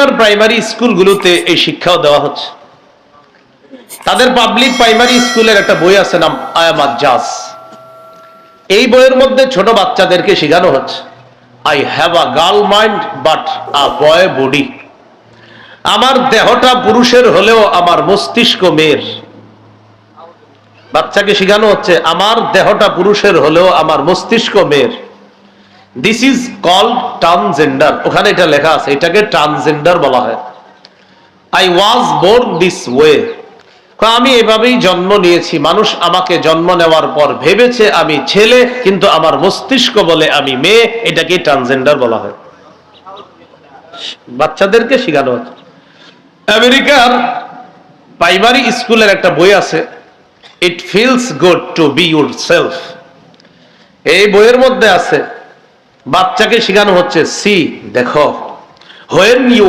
আমেরিকার প্রাইমারি স্কুলগুলোতে এই শিক্ষাও দেওয়া হচ্ছে। তাদের পাবলিক প্রাইমারি স্কুলের একটা বই আছে, নাম আই এম আ জাজ। এই বইয়ের মধ্যে ছোট বাচ্চাদেরকে শেখানো হচ্ছে, I have a girl mind but a boy body. আমার দেহটা পুরুষের হলেও আমার মস্তিষ্ক মেয়ের। বাচ্চাকে শেখানো হচ্ছে, আমার দেহটা পুরুষের হলেও আমার মস্তিষ্ক মেয়ের। This is called transgender. ওখানে এটা লেখা আছে, এটাকে ট্রান্সজেন্ডার বলা হয়। I was born this way. আমি এভাবেই জন্ম নিয়েছি। মানুষ আমাকে জন্ম নেওয়ার পর ভেবেছে আমি ছেলে, কিন্তু আমার মস্তিষ্ক বলে আমি মেয়ে। এটাকে ট্রান্সজেন্ডার বলা হয়। বাচ্চাদেরকে শেখানো হচ্ছে। আমেরিকার প্রাইমারি স্কুলের একটা বই আছে, it feels good to be yourself. এই বইয়ের মধ্যে আছে, বাচ্চাকে শেখানো হচ্ছে, সি, দেখো, হোয়েন ইউ